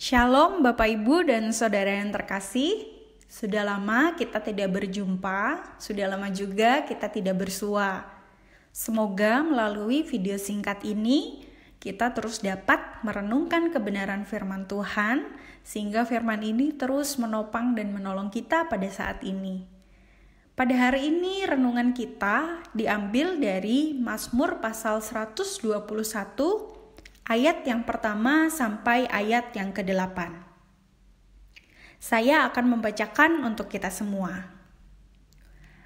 Shalom Bapak Ibu dan Saudara yang terkasih. Sudah lama kita tidak berjumpa, sudah lama juga kita tidak bersua. Semoga melalui video singkat ini kita terus dapat merenungkan kebenaran firman Tuhan sehingga firman ini terus menopang dan menolong kita pada saat ini. Pada hari ini renungan kita diambil dari Mazmur pasal 121 ayat yang pertama sampai ayat yang ke-8. Saya akan membacakan untuk kita semua.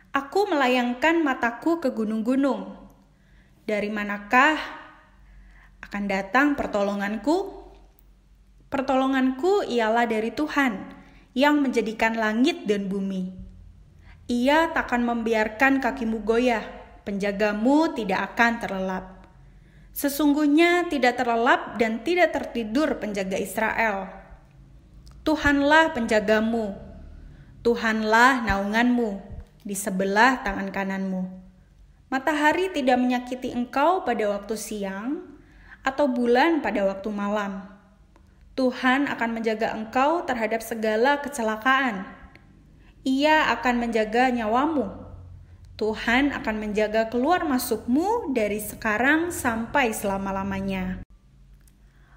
Aku melayangkan mataku ke gunung-gunung. Dari manakah akan datang pertolonganku? Pertolonganku ialah dari Tuhan yang menjadikan langit dan bumi. Ia takkan membiarkan kakimu goyah, penjagamu tidak akan terlelap. Sesungguhnya tidak terlelap dan tidak tertidur penjaga Israel. Tuhanlah penjagamu, Tuhanlah naunganmu di sebelah tangan kananmu. Matahari tidak menyakiti engkau pada waktu siang, atau bulan pada waktu malam. Tuhan akan menjaga engkau terhadap segala kecelakaan. Ia akan menjaga nyawamu. Tuhan akan menjaga keluar masukmu dari sekarang sampai selama-lamanya.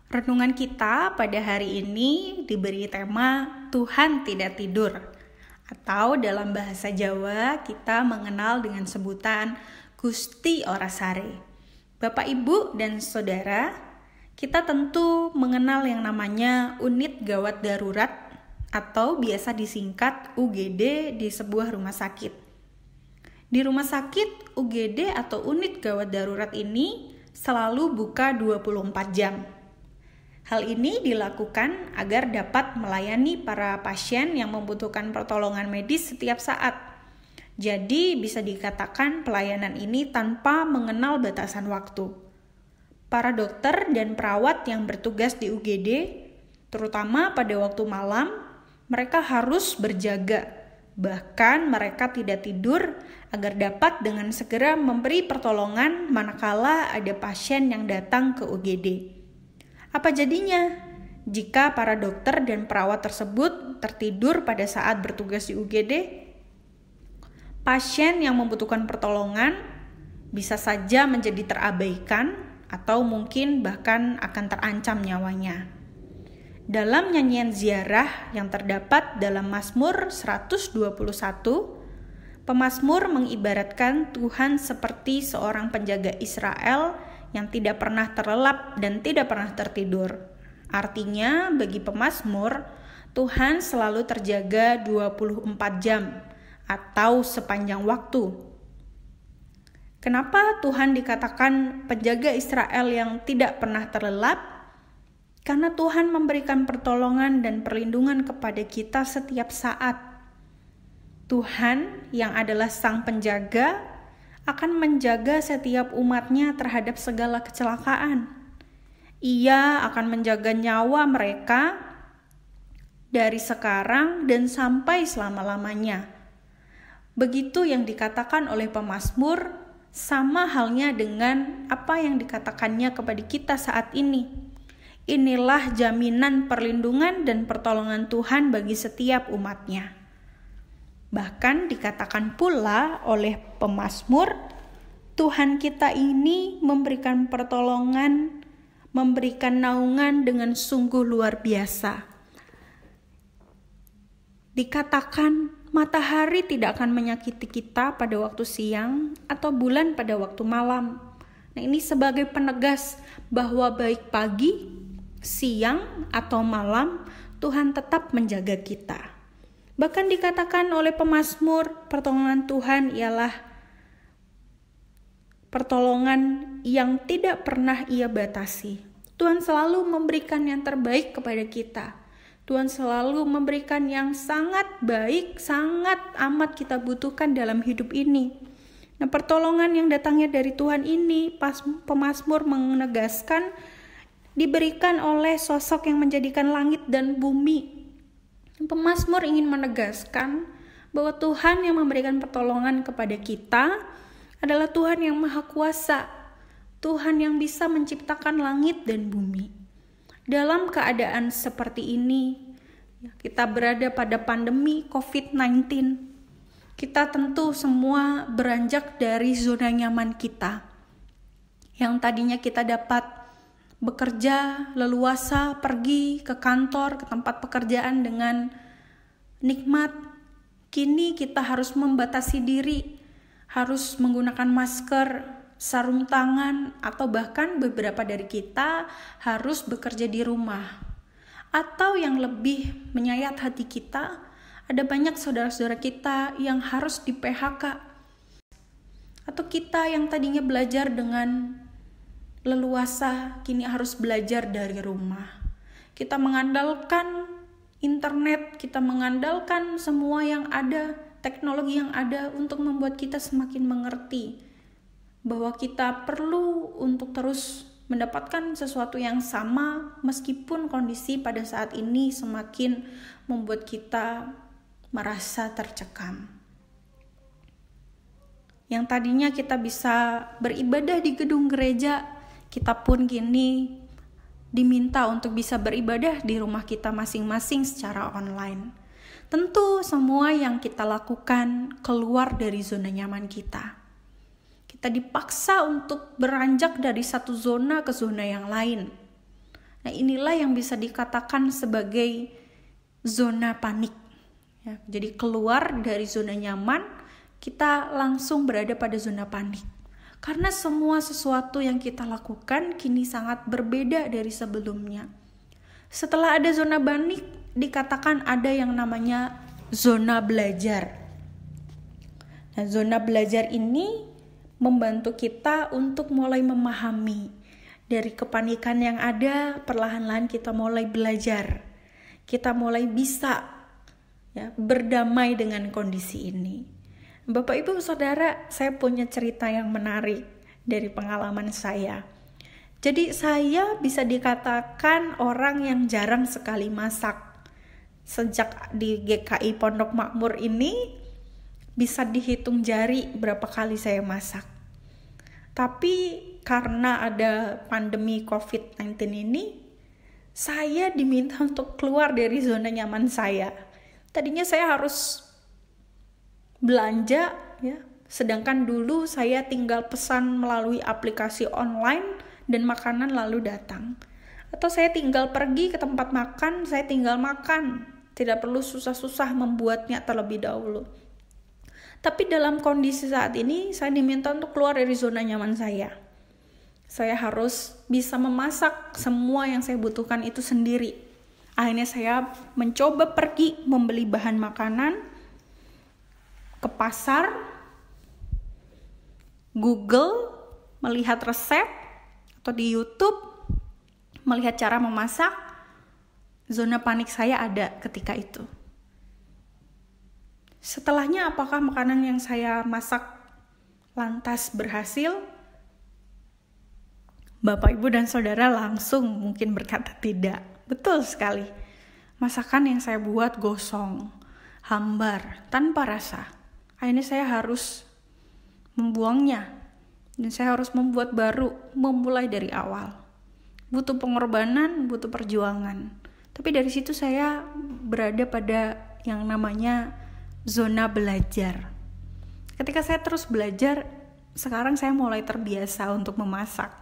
Renungan kita pada hari ini diberi tema Tuhan tidak tidur. Atau dalam bahasa Jawa kita mengenal dengan sebutan Gusti Ora Sare. Bapak, Ibu, dan Saudara, kita tentu mengenal yang namanya unit gawat darurat atau biasa disingkat UGD di sebuah rumah sakit. Di rumah sakit, UGD atau unit gawat darurat ini selalu buka 24 jam. Hal ini dilakukan agar dapat melayani para pasien yang membutuhkan pertolongan medis setiap saat. Jadi bisa dikatakan pelayanan ini tanpa mengenal batasan waktu. Para dokter dan perawat yang bertugas di UGD, terutama pada waktu malam, mereka harus berjaga. Bahkan mereka tidak tidur agar dapat dengan segera memberi pertolongan manakala ada pasien yang datang ke UGD. Apa jadinya jika para dokter dan perawat tersebut tertidur pada saat bertugas di UGD? Pasien yang membutuhkan pertolongan bisa saja menjadi terabaikan atau mungkin bahkan akan terancam nyawanya. Dalam nyanyian ziarah yang terdapat dalam Mazmur 121, pemazmur mengibaratkan Tuhan seperti seorang penjaga Israel yang tidak pernah terlelap dan tidak pernah tertidur. Artinya, bagi pemazmur, Tuhan selalu terjaga 24 jam atau sepanjang waktu. Kenapa Tuhan dikatakan penjaga Israel yang tidak pernah terlelap? Karena Tuhan memberikan pertolongan dan perlindungan kepada kita setiap saat. Tuhan yang adalah sang penjaga akan menjaga setiap umatnya terhadap segala kecelakaan. Ia akan menjaga nyawa mereka dari sekarang dan sampai selama-lamanya. Begitu yang dikatakan oleh pemazmur, sama halnya dengan apa yang dikatakannya kepada kita saat ini. Inilah jaminan perlindungan dan pertolongan Tuhan bagi setiap umatnya. Bahkan dikatakan pula oleh pemazmur, Tuhan kita ini memberikan pertolongan, memberikan naungan dengan sungguh luar biasa. Dikatakan matahari tidak akan menyakiti kita pada waktu siang atau bulan pada waktu malam. Nah, ini sebagai penegas bahwa baik pagi, siang atau malam, Tuhan tetap menjaga kita. Bahkan dikatakan oleh pemazmur, pertolongan Tuhan ialah pertolongan yang tidak pernah Ia batasi. Tuhan selalu memberikan yang terbaik kepada kita. Tuhan selalu memberikan yang sangat baik, sangat amat kita butuhkan dalam hidup ini. Nah, pertolongan yang datangnya dari Tuhan ini, pemazmur menegaskan, diberikan oleh sosok yang menjadikan langit dan bumi. Pemazmur ingin menegaskan bahwa Tuhan yang memberikan pertolongan kepada kita adalah Tuhan yang maha kuasa, Tuhan yang bisa menciptakan langit dan bumi. Dalam keadaan seperti ini, kita berada pada pandemi COVID-19. Kita tentu semua beranjak dari zona nyaman kita. Yang tadinya kita dapat bekerja, leluasa, pergi ke kantor, ke tempat pekerjaan dengan nikmat. Kini kita harus membatasi diri, harus menggunakan masker, sarung tangan, atau bahkan beberapa dari kita harus bekerja di rumah. Atau yang lebih menyayat hati kita, ada banyak saudara-saudara kita yang harus di PHK. Atau kita yang tadinya belajar dengan leluasa, kini harus belajar dari rumah. Kita mengandalkan internet, kita mengandalkan semua yang ada, teknologi yang ada untuk membuat kita semakin mengerti bahwa kita perlu untuk terus mendapatkan sesuatu yang sama meskipun kondisi pada saat ini semakin membuat kita merasa tercekam. Yang tadinya kita bisa beribadah di gedung gereja, kita pun kini diminta untuk bisa beribadah di rumah kita masing-masing secara online. Tentu semua yang kita lakukan keluar dari zona nyaman kita. Kita dipaksa untuk beranjak dari satu zona ke zona yang lain. Nah, inilah yang bisa dikatakan sebagai zona panik. Ya, jadi keluar dari zona nyaman, kita langsung berada pada zona panik. Karena semua sesuatu yang kita lakukan kini sangat berbeda dari sebelumnya. Setelah ada zona panik, dikatakan ada yang namanya zona belajar. Nah, zona belajar ini membantu kita untuk mulai memahami. Dari kepanikan yang ada, perlahan-lahan kita mulai belajar. Kita mulai bisa berdamai dengan kondisi ini. Bapak Ibu Saudara, saya punya cerita yang menarik dari pengalaman saya. Jadi saya bisa dikatakan orang yang jarang sekali masak. Sejak di GKI Pondok Makmur ini, bisa dihitung jari berapa kali saya masak. Tapi karena ada pandemi COVID-19 ini, saya diminta untuk keluar dari zona nyaman saya. Tadinya saya harus belanja, sedangkan dulu saya tinggal pesan melalui aplikasi online dan makanan lalu datang. Atau saya tinggal pergi ke tempat makan, saya tinggal makan. Tidak perlu susah-susah membuatnya terlebih dahulu. Tapi dalam kondisi saat ini, saya diminta untuk keluar dari zona nyaman saya. Saya harus bisa memasak semua yang saya butuhkan itu sendiri. Akhirnya saya mencoba pergi membeli bahan makanan ke pasar, Google, melihat resep, atau di YouTube, melihat cara memasak. Zona panik saya ada ketika itu. Setelahnya, apakah makanan yang saya masak lantas berhasil? Bapak, Ibu, dan Saudara langsung mungkin berkata tidak. Betul sekali. Masakan yang saya buat gosong, hambar, tanpa rasa. Akhirnya saya harus membuangnya. Dan saya harus membuat baru, memulai dari awal. Butuh pengorbanan, butuh perjuangan. Tapi dari situ saya berada pada yang namanya zona belajar. Ketika saya terus belajar, sekarang saya mulai terbiasa untuk memasak.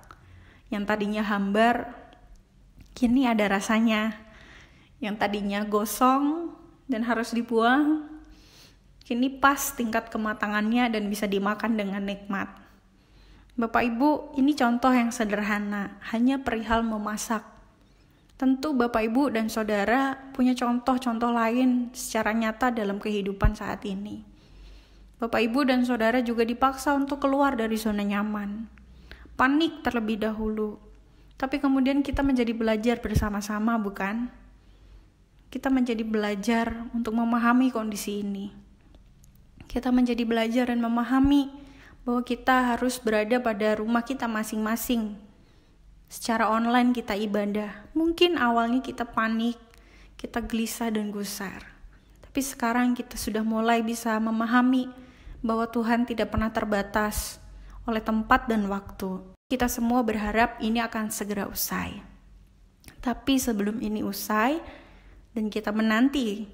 Yang tadinya hambar, kini ada rasanya. Yang tadinya gosong dan harus dibuang, kini pas tingkat kematangannya dan bisa dimakan dengan nikmat. Bapak Ibu, ini contoh yang sederhana, hanya perihal memasak. Tentu Bapak Ibu dan Saudara punya contoh-contoh lain secara nyata dalam kehidupan saat ini. Bapak Ibu dan Saudara juga dipaksa untuk keluar dari zona nyaman. Panik terlebih dahulu. Tapi kemudian kita menjadi belajar bersama-sama, bukan? Kita menjadi belajar untuk memahami kondisi ini. Kita menjadi belajar dan memahami bahwa kita harus berada pada rumah kita masing-masing. Secara online kita ibadah. Mungkin awalnya kita panik, kita gelisah dan gusar. Tapi sekarang kita sudah mulai bisa memahami bahwa Tuhan tidak pernah terbatas oleh tempat dan waktu. Kita semua berharap ini akan segera usai. Tapi sebelum ini usai dan kita menanti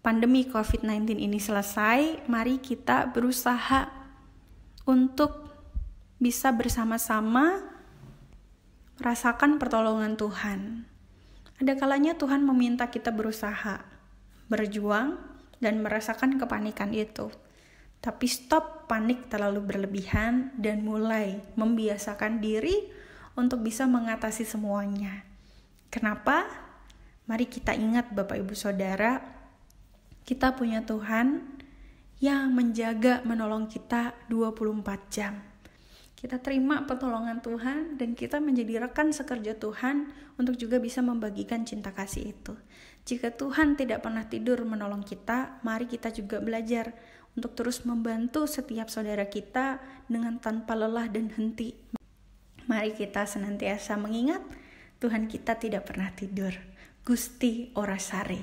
pandemi COVID-19 ini selesai, mari kita berusaha untuk bisa bersama-sama merasakan pertolongan Tuhan. Ada kalanya Tuhan meminta kita berusaha, berjuang, dan merasakan kepanikan itu. Tapi stop panik terlalu berlebihan dan mulai membiasakan diri untuk bisa mengatasi semuanya. Kenapa? Mari kita ingat Bapak Ibu Saudara, kita punya Tuhan yang menjaga menolong kita 24 jam. Kita terima pertolongan Tuhan dan kita menjadi rekan sekerja Tuhan untuk juga bisa membagikan cinta kasih itu. Jika Tuhan tidak pernah tidur menolong kita, mari kita juga belajar untuk terus membantu setiap saudara kita dengan tanpa lelah dan henti. Mari kita senantiasa mengingat Tuhan kita tidak pernah tidur. Gusti ora sare.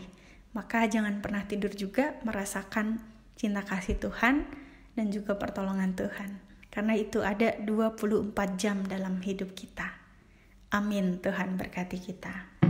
Maka jangan pernah tidur juga merasakan cinta kasih Tuhan dan juga pertolongan Tuhan. Karena itu ada 24 jam dalam hidup kita. Amin. Tuhan berkati kita.